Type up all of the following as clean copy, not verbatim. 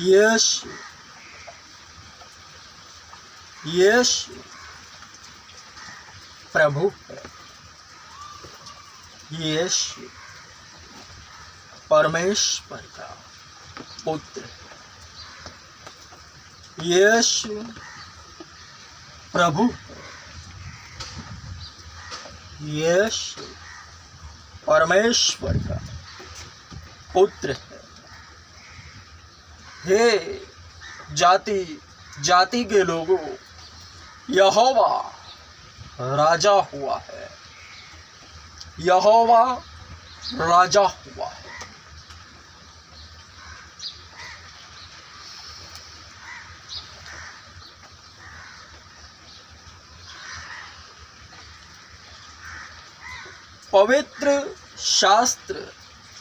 यीशु यीशु प्रभु है। यीशु परमेश्वर का पुत्र है। यीशु प्रभु है। यीशु परमेश्वर का पुत्र है। हे जाति जाति के लोगों, यहोवा राजा हुआ है। यहोवा राजा हुआ है। पवित्र शास्त्र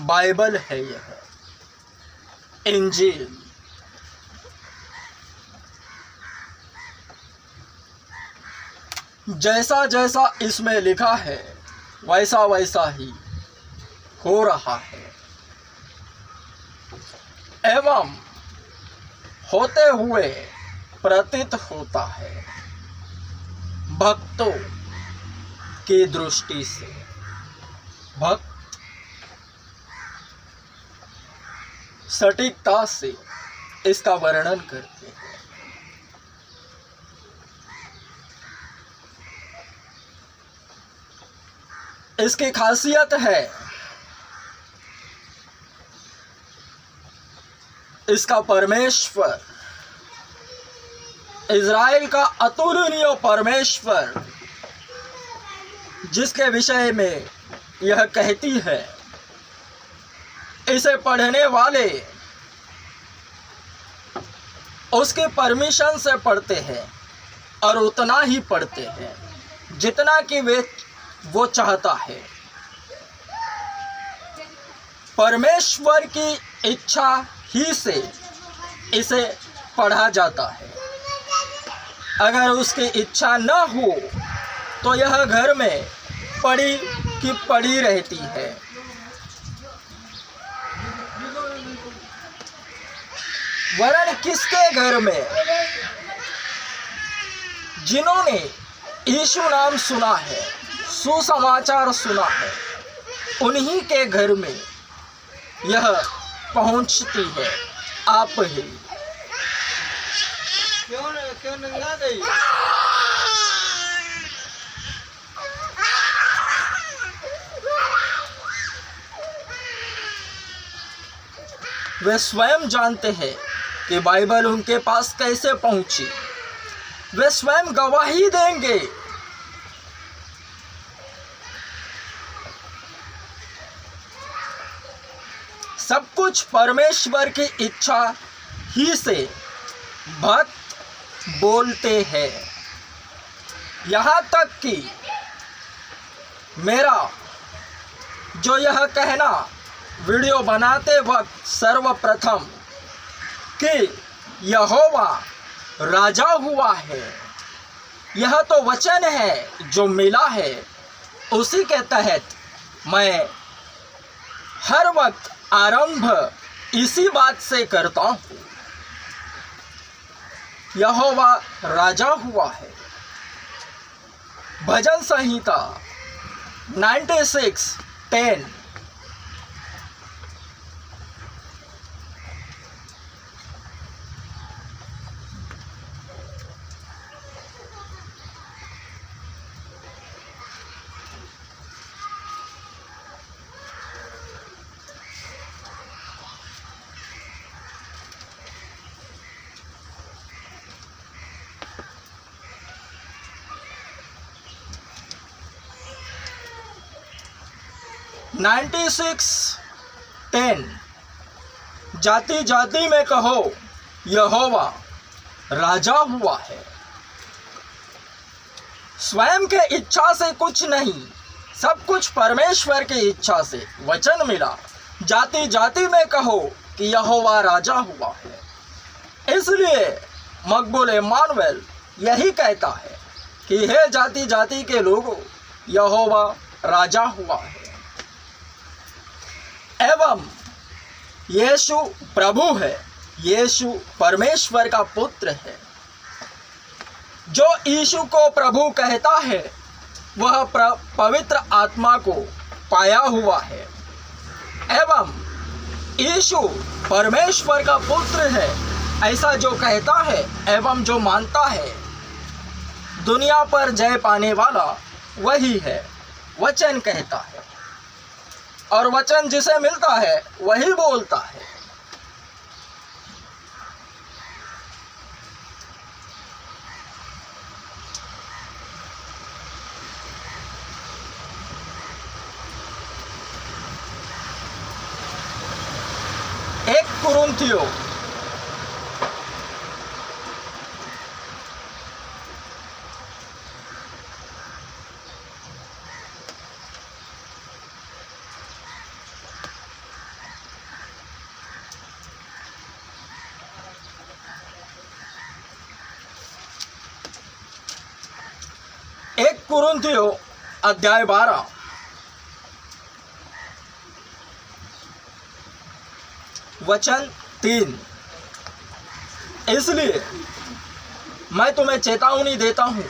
बाइबल है यह, इंजील। जैसा जैसा इसमें लिखा है वैसा वैसा ही हो रहा है एवं होते हुए प्रतीत होता है भक्तों की दृष्टि से। भक्त सटीकता से इसका वर्णन करते हैं। इसकी खासियत है इसका परमेश्वर, इज़राइल का अतुलनीय परमेश्वर, जिसके विषय में यह कहती है, इसे पढ़ने वाले उसके परमिशन से पढ़ते हैं और उतना ही पढ़ते हैं जितना कि वो चाहता है। परमेश्वर की इच्छा ही से इसे पढ़ा जाता है। अगर उसकी इच्छा न हो तो यह घर में पड़ी की पड़ी रहती है। वरन किसके घर में जिन्होंने यीशु नाम सुना है, सुसमाचार सुना है, उन्हीं के घर में यह पहुंचती है। आप ही क्यों नहीं आ गई? वे स्वयं जानते हैं कि बाइबल उनके पास कैसे पहुंची। वे स्वयं गवाही देंगे। सब कुछ परमेश्वर की इच्छा ही से भक्त बोलते हैं। यहाँ तक कि मेरा जो यह कहना वीडियो बनाते वक्त सर्वप्रथम कि यहोवा राजा हुआ है, यह तो वचन है जो मिला है, उसी के तहत मैं हर वक्त आरंभ इसी बात से करता हूँ। यहोवा राजा हुआ है। भजन संहिता 96:10। जाति जाति में कहो यहोवा राजा हुआ है। स्वयं के इच्छा से कुछ नहीं, सब कुछ परमेश्वर की इच्छा से वचन मिला। जाति जाति में कहो कि यहोवा राजा हुआ है। इसलिए मकबूल इम्मानुएल यही कहता है कि हे जाति जाति के लोगों, यहोवा राजा हुआ है एवं यीशु प्रभु है। यीशु परमेश्वर का पुत्र है। जो यीशु को प्रभु कहता है वह पवित्र आत्मा को पाया हुआ है एवं यीशु परमेश्वर का पुत्र है ऐसा जो कहता है एवं जो मानता है, दुनिया पर जय पाने वाला वही है। वचन कहता है और वचन जिसे मिलता है वही बोलता है। एक कुरिन्थियों अध्याय 12 वचन 3। इसलिए मैं तुम्हें चेतावनी देता हूँ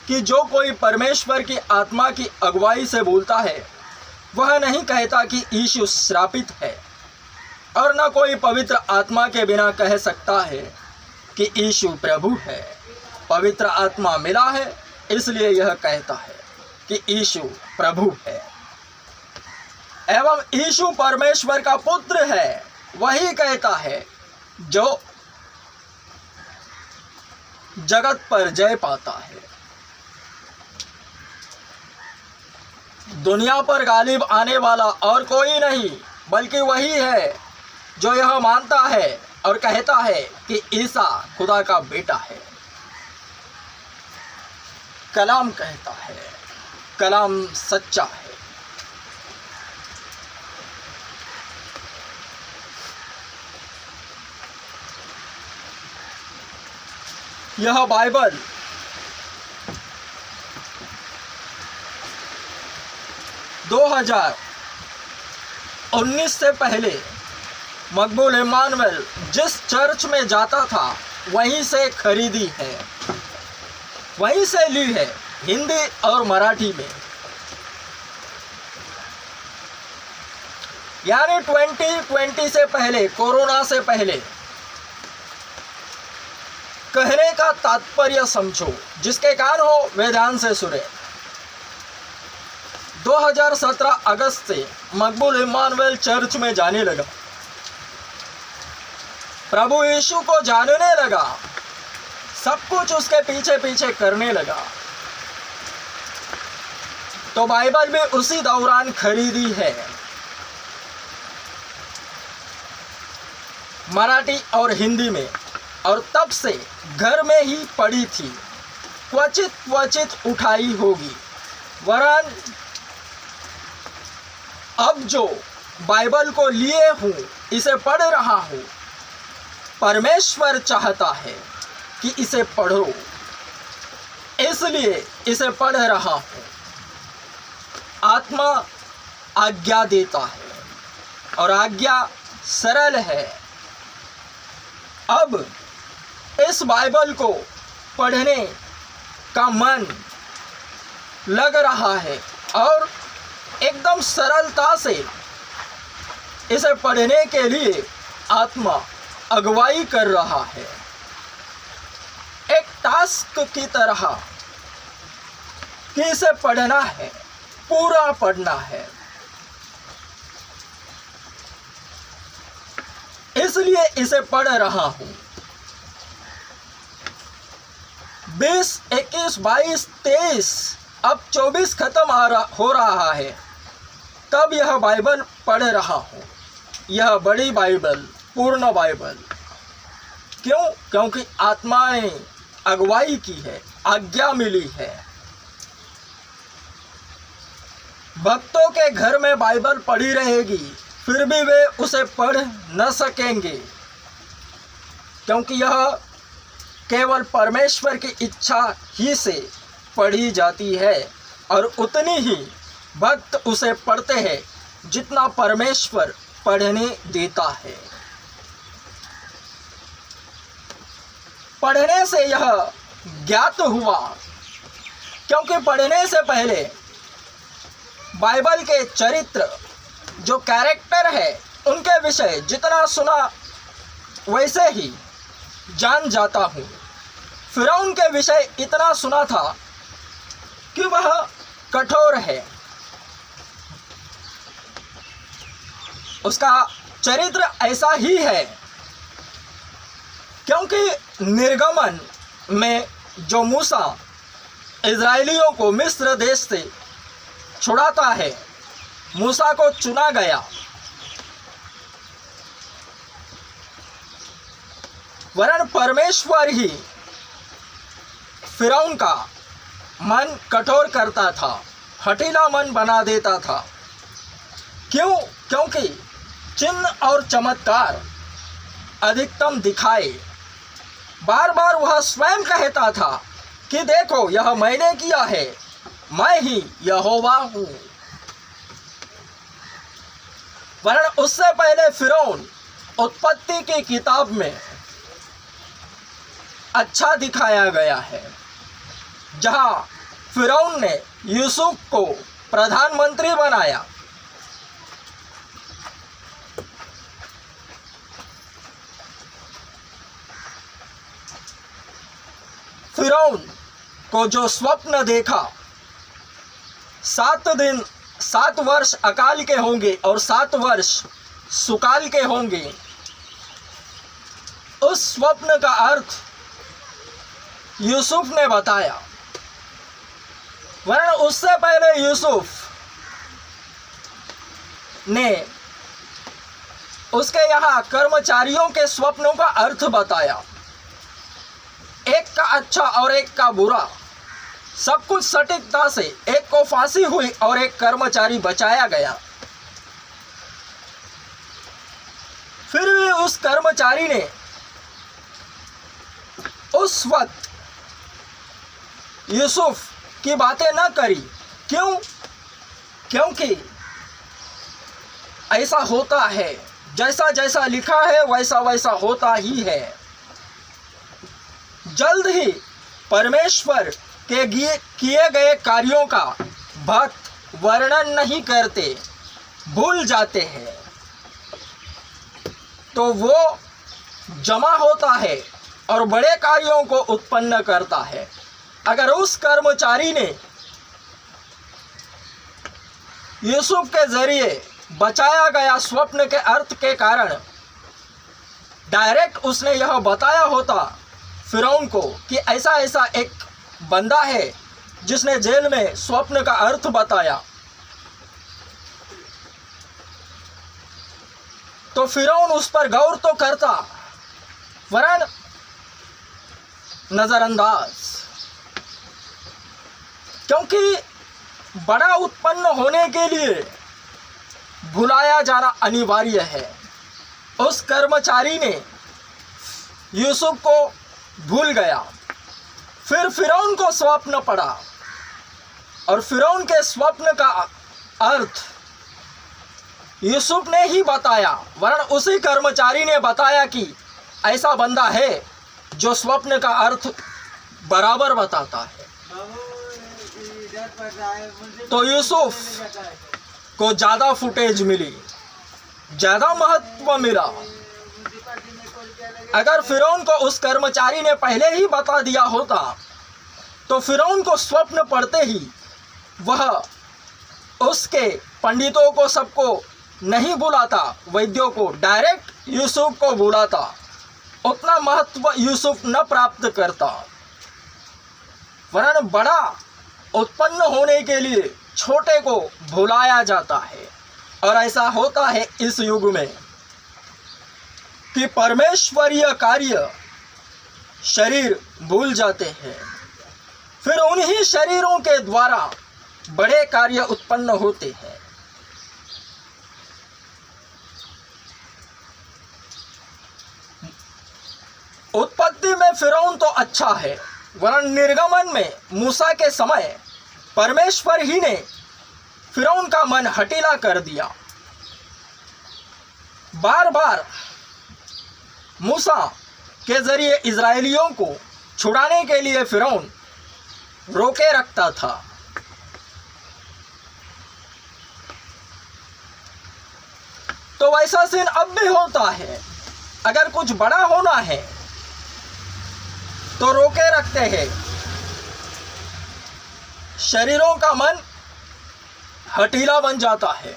कि जो कोई परमेश्वर की आत्मा की अगुवाई से बोलता है वह नहीं कहता कि यीशु श्रापित है, और न कोई पवित्र आत्मा के बिना कह सकता है कि यीशु प्रभु है। पवित्र आत्मा मिला है इसलिए यह कहता है कि यीशु प्रभु है। एवं यीशु परमेश्वर का पुत्र है वही कहता है जो जगत पर जय पाता है। दुनिया पर गालिब आने वाला और कोई नहीं बल्कि वही है जो यह मानता है और कहता है कि ईसा खुदा का बेटा है। कलाम कहता है, कलाम सच्चा है। यह बाइबल दो 2019 से पहले मकबूल इमानुएल जिस चर्च में जाता था वहीं से खरीदी है, वहीं से ली है, हिंदी और मराठी में। यानी 2020 से पहले, कोरोना से पहले। कहने का तात्पर्य समझो, जिसके कान हो वे ध्यान से सुने। 2017 अगस्त से मकबूल इमानुएल चर्च में जाने लगा, प्रभु यीशु को जानने लगा, सब कुछ उसके पीछे पीछे करने लगा। तो बाइबल भी उसी दौरान खरीदी है, मराठी और हिंदी में, और तब से घर में ही पड़ी थी, क्वचित उठाई होगी। वरन अब जो बाइबल को लिए हूँ, इसे पढ़ रहा हूँ, परमेश्वर चाहता है कि इसे पढ़ो, इसलिए इसे पढ़ रहा हूँ। आत्मा आज्ञा देता है और आज्ञा सरल है। अब इस बाइबल को पढ़ने का मन लग रहा है और एकदम सरलता से इसे पढ़ने के लिए आत्मा अगुवाई कर रहा है, एक टास्क की तरह कि इसे पढ़ना है, पूरा पढ़ना है। इसलिए इसे पढ़ रहा हूं। 20, 21, 22, 23, अब 24 खत्म हो रहा है, तब यह बाइबल पढ़ रहा हूं। यह बड़ी बाइबल, पूर्ण बाइबल। क्यों? क्योंकि आत्मा ने अगुवाई की है, आज्ञा मिली है। भक्तों के घर में बाइबल पड़ी रहेगी, फिर भी वे उसे पढ़ न सकेंगे, क्योंकि यह केवल परमेश्वर की इच्छा ही से पढ़ी जाती है, और उतनी ही भक्त उसे पढ़ते हैं जितना परमेश्वर पढ़ने देता है। पढ़ने से यह ज्ञात हुआ, क्योंकि पढ़ने से पहले बाइबल के चरित्र जो कैरेक्टर है उनके विषय जितना सुना वैसे ही जान जाता हूँ। फिरौन के विषय इतना सुना था कि वह कठोर है, उसका चरित्र ऐसा ही है, क्योंकि निर्गमन में जो मूसा इज़राइलियों को मिस्र देश से छुड़ाता है, मूसा को चुना गया, वरन परमेश्वर ही फिरौन का मन कठोर करता था, हठीला मन बना देता था। क्यों? क्योंकि चिन्ह और चमत्कार अधिकतम दिखाए। बार बार वह स्वयं कहता था कि देखो यह मैंने किया है, मैं ही यहोवा हूँ। वरन उससे पहले फिरौन उत्पत्ति की किताब में अच्छा दिखाया गया है, जहाँ फिरौन ने यूसुफ को प्रधानमंत्री बनाया। फिरौन को जो स्वप्न देखा, 7 वर्ष अकाल के होंगे और 7 वर्ष सुकाल के होंगे, उस स्वप्न का अर्थ यूसुफ ने बताया। वरन उससे पहले यूसुफ ने उसके यहाँ कर्मचारियों के स्वप्नों का अर्थ बताया, एक का अच्छा और एक का बुरा, सब कुछ सटीकता से। एक को फांसी हुई और एक कर्मचारी बचाया गया। फिर भी उस कर्मचारी ने उस वक्त यूसुफ की बातें न करी। क्यों? क्योंकि ऐसा होता है, जैसा जैसा लिखा है वैसा वैसा होता ही है। जल्द ही परमेश्वर के किए गए कार्यों का भक्त वर्णन नहीं करते, भूल जाते हैं, तो वो जमा होता है और बड़े कार्यों को उत्पन्न करता है। अगर उस कर्मचारी ने यूसुफ के जरिए बचाया गया स्वप्न के अर्थ के कारण डायरेक्ट उसने यह बताया होता फिरौन को कि ऐसा ऐसा एक बंदा है जिसने जेल में स्वप्न का अर्थ बताया, तो फिरौन उस पर गौर तो करता, वरन नजरअंदाज। क्योंकि बड़ा उत्पन्न होने के लिए भुलाया जाना अनिवार्य है। उस कर्मचारी ने यूसुफ को भूल गया, फिर फिरौन को स्वप्न पड़ा और फिरौन के स्वप्न का अर्थ यूसुफ ने ही बताया, वरन उसी कर्मचारी ने बताया कि ऐसा बंदा है जो स्वप्न का अर्थ बराबर बताता है। तो यूसुफ को ज़्यादा फुटेज मिली, ज़्यादा महत्व मिला। अगर फिरौन को उस कर्मचारी ने पहले ही बता दिया होता तो फिरौन को स्वप्न पढ़ते ही वह उसके पंडितों को सबको नहीं बुलाता, वैद्यों को, डायरेक्ट यूसुफ को बुलाता। उतना महत्व यूसुफ न प्राप्त करता। वरन बड़ा उत्पन्न होने के लिए छोटे को भुलाया जाता है। और ऐसा होता है इस युग में कि परमेश्वरीय कार्य शरीर भूल जाते हैं, फिर उन्हीं शरीरों के द्वारा बड़े कार्य उत्पन्न होते हैं। उत्पत्ति में फिरौन तो अच्छा है, वरन निर्गमन में मूसा के समय परमेश्वर ही ने फिरौन का मन हठीला कर दिया। बार बार मूसा के जरिए इजरायलियों को छुड़ाने के लिए फिरौन रोके रखता था। तो वैसा सीन अब भी होता है। अगर कुछ बड़ा होना है तो रोके रखते हैं। शरीरों का मन हठीला बन जाता है।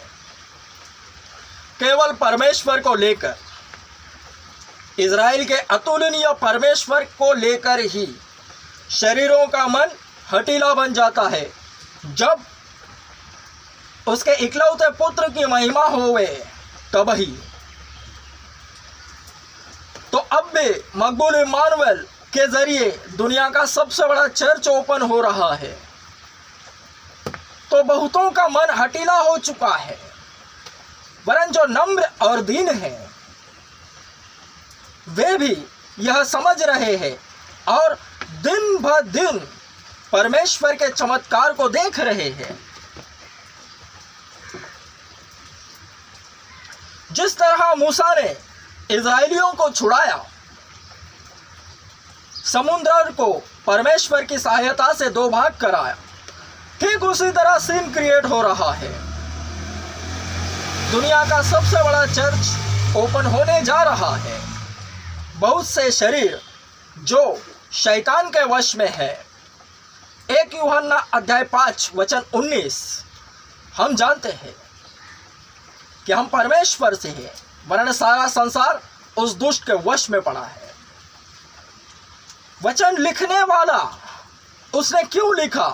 केवल परमेश्वर को लेकर, इज़राइल के अतुलनीय परमेश्वर को लेकर ही शरीरों का मन हठीला बन जाता है। जब उसके इकलौते पुत्र की महिमा होवे तब ही। तो अब भी मकबूल इमानुएल के जरिए दुनिया का सबसे बड़ा चर्च ओपन हो रहा है। तो बहुतों का मन हठीला हो चुका है, वरन जो नम्र और दीन हैं वे भी यह समझ रहे हैं और दिन ब दिन परमेश्वर के चमत्कार को देख रहे हैं। जिस तरह मूसा ने इज़राइलियों को छुड़ाया, समुद्र को परमेश्वर की सहायता से दो भाग कराया, ठीक उसी तरह सीन क्रिएट हो रहा है। दुनिया का सबसे बड़ा चर्च ओपन होने जा रहा है। बहुत से शरीर जो शैतान के वश में है। 1 यूहन्ना अध्याय 5 वचन 19। हम जानते हैं कि हम परमेश्वर से हैं, वरन सारा संसार उस दुष्ट के वश में पड़ा है। वचन लिखने वाला उसने क्यों लिखा?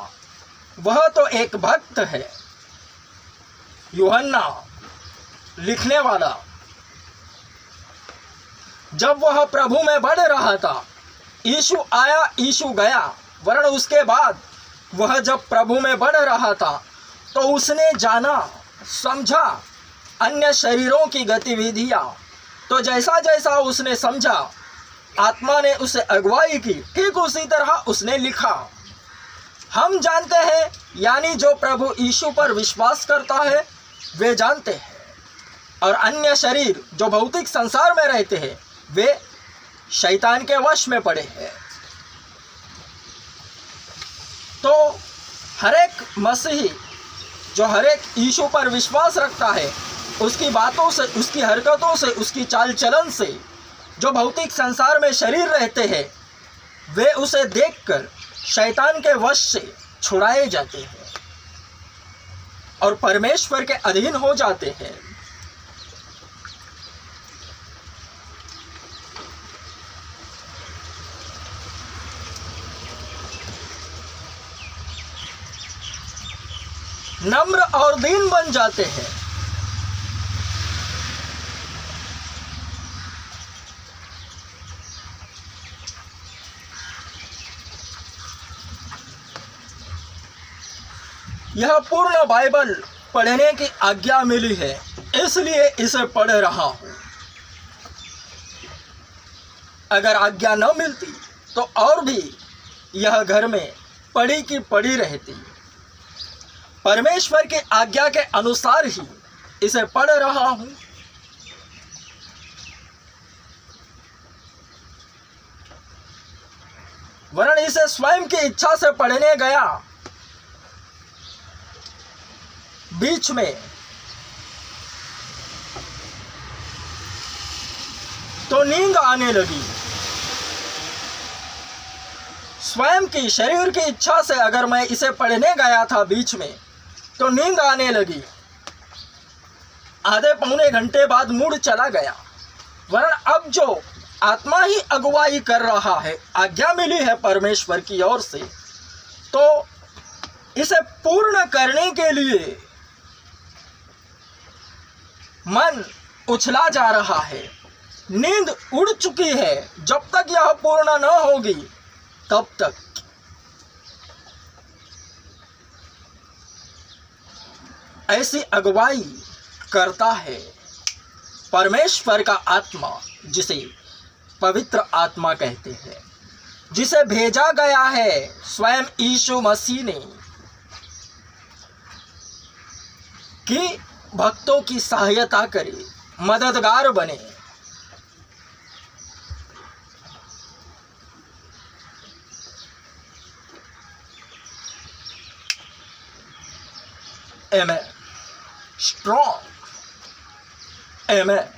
वह तो एक भक्त है। यूहन्ना लिखने वाला जब वह प्रभु में बढ़ रहा था, यीशु आया, यीशु गया, वरन उसके बाद वह जब प्रभु में बढ़ रहा था तो उसने जाना, समझा अन्य शरीरों की गतिविधियां। तो जैसा जैसा उसने समझा, आत्मा ने उसे अगुवाई की, ठीक उसी तरह उसने लिखा। हम जानते हैं, यानी जो प्रभु यीशु पर विश्वास करता है वे जानते हैं, और अन्य शरीर जो भौतिक संसार में रहते हैं वे शैतान के वश में पड़े हैं। तो हर एक मसीही जो हर एक यीशु पर विश्वास रखता है, उसकी बातों से, उसकी हरकतों से, उसकी चाल चलन से जो भौतिक संसार में शरीर रहते हैं वे उसे देखकर शैतान के वश से छुड़ाए जाते हैं और परमेश्वर के अधीन हो जाते हैं। नम्र और दीन बन जाते हैं। यह पूर्ण बाइबल पढ़ने की आज्ञा मिली है, इसलिए इसे पढ़ रहा हूं। अगर आज्ञा न मिलती तो और भी यह घर में पड़ी की पड़ी रहती। परमेश्वर की आज्ञा के अनुसार ही इसे पढ़ रहा हूं। वरन इसे स्वयं की इच्छा से पढ़ने गया, बीच में तो नींद आने लगी। स्वयं की शरीर की इच्छा से अगर मैं इसे पढ़ने गया था बीच में तो नींद आने लगी। आधे पौने घंटे बाद मूड चला गया। वरन अब जो आत्मा ही अगुवाई कर रहा है, आज्ञा मिली है परमेश्वर की ओर से, तो इसे पूर्ण करने के लिए मन उछला जा रहा है। नींद उड़ चुकी है। जब तक यह पूर्ण न होगी तब तक ऐसी अगुवाई करता है परमेश्वर का आत्मा, जिसे पवित्र आत्मा कहते हैं, जिसे भेजा गया है स्वयं यीशु मसीह ने कि भक्तों की सहायता करे, मददगार बने। Amen. Strong. Amen.